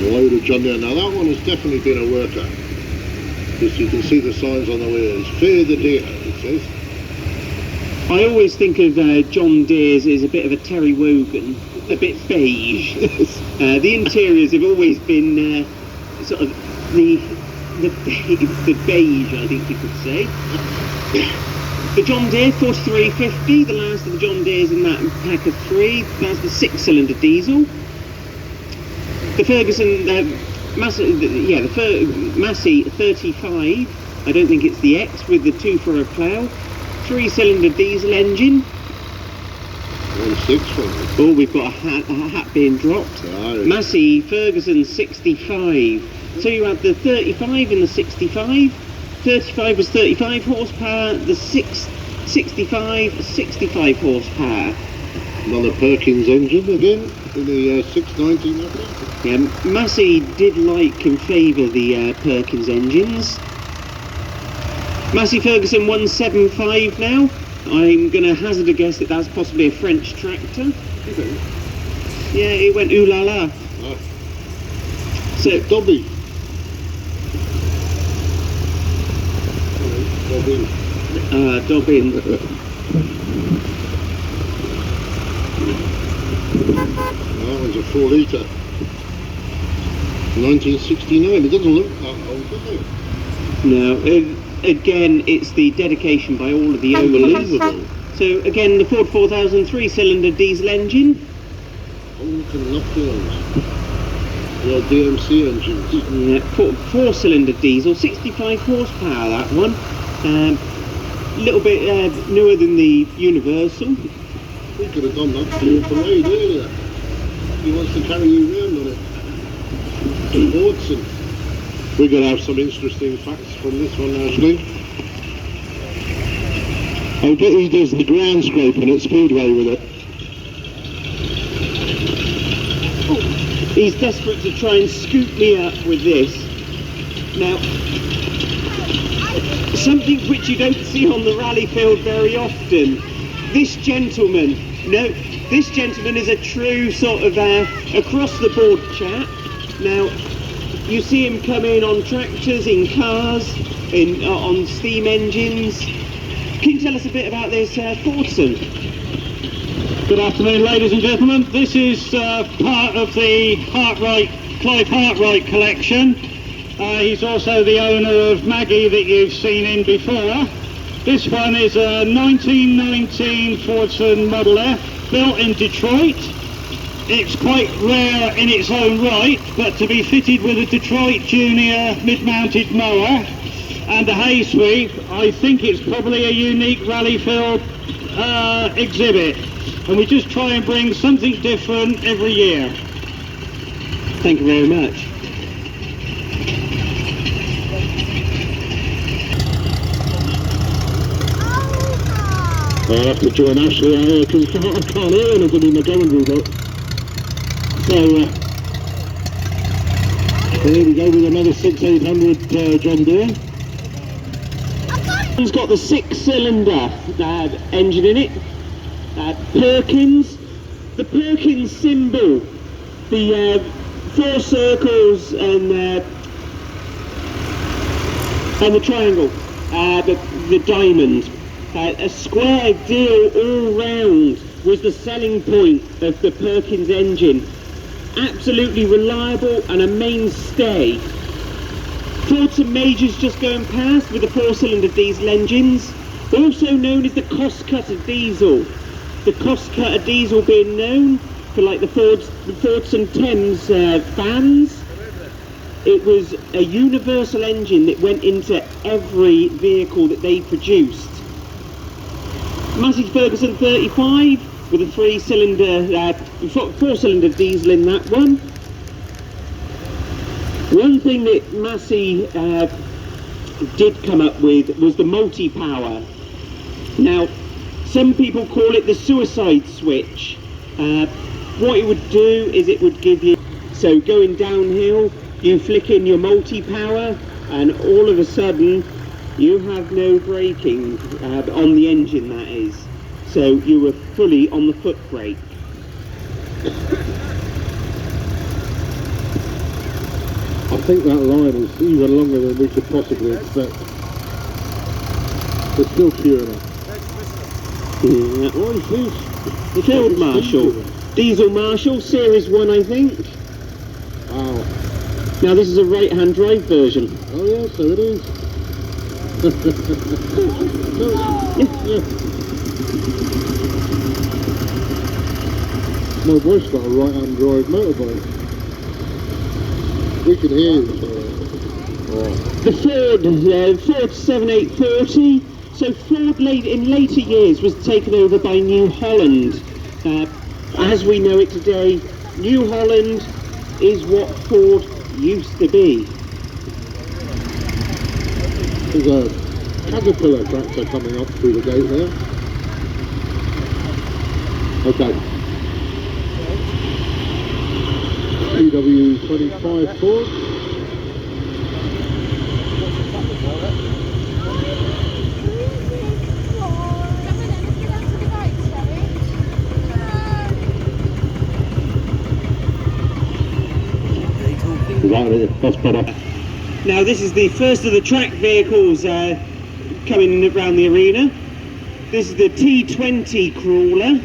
load of John Deere. Now that one has definitely been a worker, because you can see the signs on the wheels. Fear the deer, it says. I always think of John Deere's as a bit of a Terry Wogan, a bit beige. The interiors have always been sort of the beige, I think you could say. The John Deere 4350, the last of the John Deeres in that pack of 3. That's the 6-cylinder diesel. The Ferguson Massey 35. I don't think it's the X with the 2-furrow plough. 3-cylinder diesel engine. 1.6. Oh, we've got a hat being dropped. Oh. Massey Ferguson 65. So you had the 35 and the 65. 35 was 35 horsepower. The 65 horsepower. Another Perkins engine again in the 690 model. Yeah, Massey did like and favour the Perkins engines. Massey Ferguson 175 now. I'm going to hazard a guess that that's possibly a French tractor. Okay. Yeah, it went ooh la la. Oh. So Dobby. Dobbin. That one's a 4 litre. 1969. It doesn't look that old, does it? No. Again, it's the dedication by all of the owners. Unbelievable. So again, the Ford 4000 3-cylinder diesel engine. Oh, look at the those. The old DMC engines. Yeah, 4-cylinder diesel, 65 horsepower that one. Little bit newer than the Universal. We could have done that for your parade earlier. He wants to carry you around on it. Fordson. We're going to have some interesting facts from this one, actually. I bet he does the ground scraping at Speedway with it. Oh, he's desperate to try and scoop me up with this. Now, something which you don't see on the rally field very often. This gentleman is a true sort of across-the-board chap. Now, you see him come in on tractors, in cars, on steam engines. Can you tell us a bit about this Fordson? Good afternoon, ladies and gentlemen. This is part of the Clive Hartwright collection. He's also the owner of Maggie that you've seen in before. This one is a 1919 Fordson Model F, built in Detroit. It's quite rare in its own right, but to be fitted with a Detroit Junior mid-mounted mower and a hay sweep, I think it's probably a unique rally field exhibit. And we just try and bring something different every year. Thank you very much. I'll have to join Ashley out here because I can't hear anything in the going room. So here we go with another 6800 John Deere. It's got the 6-cylinder engine in it. Perkins, the Perkins symbol, the 4 circles and the triangle, the diamond. A square deal all round was the selling point of the Perkins engine. Absolutely reliable and a mainstay. Fordson Majors just going past with the 4-cylinder diesel engines, also known as the cost cutter diesel. The cost cutter diesel being known for like the Fordson Thames vans. It was a universal engine that went into every vehicle that they produced. Massey Ferguson 35 with a 4-cylinder diesel in that one. One thing that Massey did come up with was the multi-power. Now, some people call it the suicide switch. What it would do is it would give you, so going downhill, you flick in your multi-power and all of a sudden you have no braking on the engine, that is. So you were fully on the foot brake. think that line is even longer than we could possibly expect. They're still queuing up. Yeah. What is this? Field Marshal. Diesel Marshal, Series 1 I think. Wow. Now this is a right-hand drive version. Oh yeah, so it is. Yeah. My wife's got a right-hand drive motorbike. We can hear you. The Ford 7840. So Ford in later years was taken over by New Holland. As we know it today, New Holland is what Ford used to be. There's a Caterpillar tractor coming up through the gate there. Okay. PW25 Ford. That's better. Now this is the first of the track vehicles coming around the arena. This is the T20 crawler.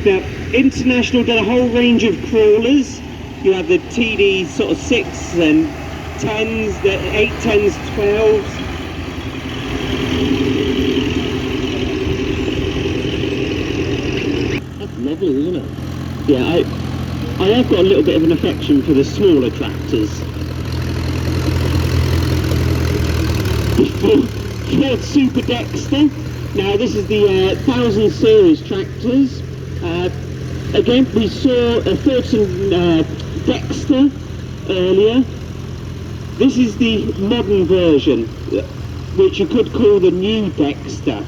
Now International done a whole range of crawlers. You have the TD sort of 6 and 10s, the 8, 10s, 12s. That's lovely, isn't it? Yeah, I have got a little bit of an affection for the smaller tractors. Ford Super Dexter. Now this is the 1000 series tractors. Again, we saw a Fordson Dexter earlier. This is the modern version, which you could call the new Dexter.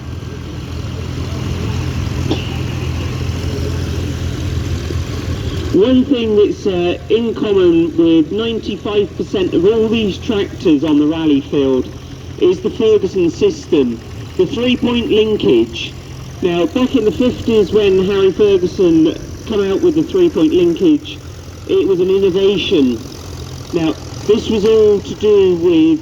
One thing that's in common with 95% of all these tractors on the rally field is the Ferguson system, the 3-point linkage. Now, back in the 50s when Harry Ferguson came out with the 3-point linkage, it was an innovation. Now, this was all to do with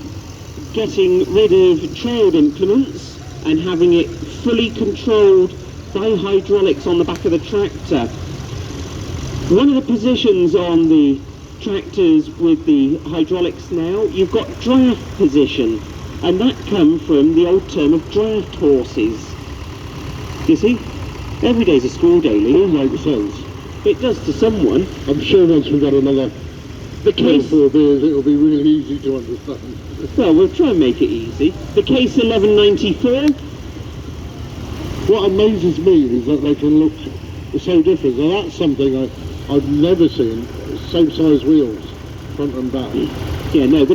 getting rid of trailed implements and having it fully controlled by hydraulics on the back of the tractor. One of the positions on the tractors with the hydraulics now, you've got draft position, and that comes from the old term of draft horses. You see, every day's a school day, Lee. It makes sense. It does to someone. I'm sure once we've got another The case, 4 beers, it'll be really easy to understand. well, we'll try and make it easy. The case 1194. What amazes me is that they can look so different. Now that's something I've never seen. Same size wheels, front and back. Yeah, no, the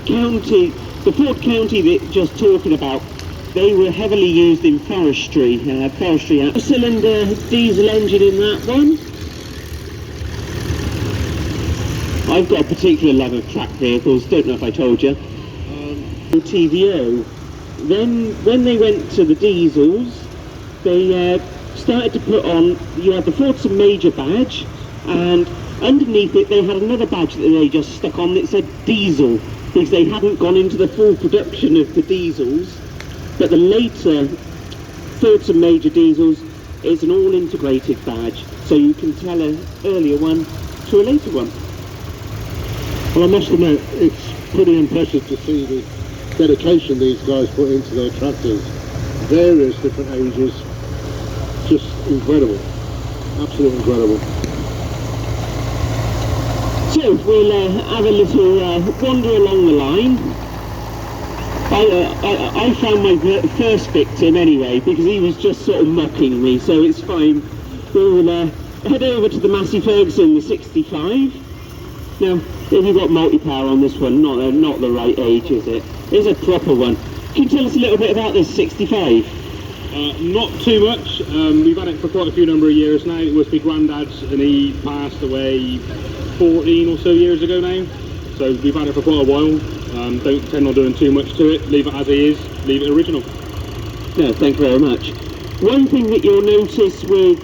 Ford County that just talking about, they were heavily used in forestry. Cylinder diesel engine in that one. I've got a particular love of track vehicles, don't know if I told you. TVO. Then when they went to the diesels, they started to put on, you had the Fordson Major badge, and underneath it they had another badge that they just stuck on that said diesel, because they hadn't gone into the full production of the diesels. But the later Fordson Major diesels is an all-integrated badge, so you can tell an earlier one to a later one. Well, I must admit, it's pretty impressive to see the dedication these guys put into their tractors. Various different ages, just incredible, absolutely incredible. So we'll have a little wander along the line. I found my first victim anyway, because he was just sort of mocking me, so it's fine. We'll head over to the Massey Ferguson, the 65. Now, if you've got multi-power on this one, not the right age, is it? It's a proper one. Can you tell us a little bit about this 65? Not too much. We've had it for quite a few number of years now. It was my granddad's, and he passed away 14 or so years ago now. So we've had it for quite a while. Don't intend on doing too much to it. Leave it as it is. Leave it original. No, thank you very much. One thing that you'll notice with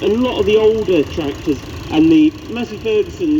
a lot of the older tractors and the Massey Ferguson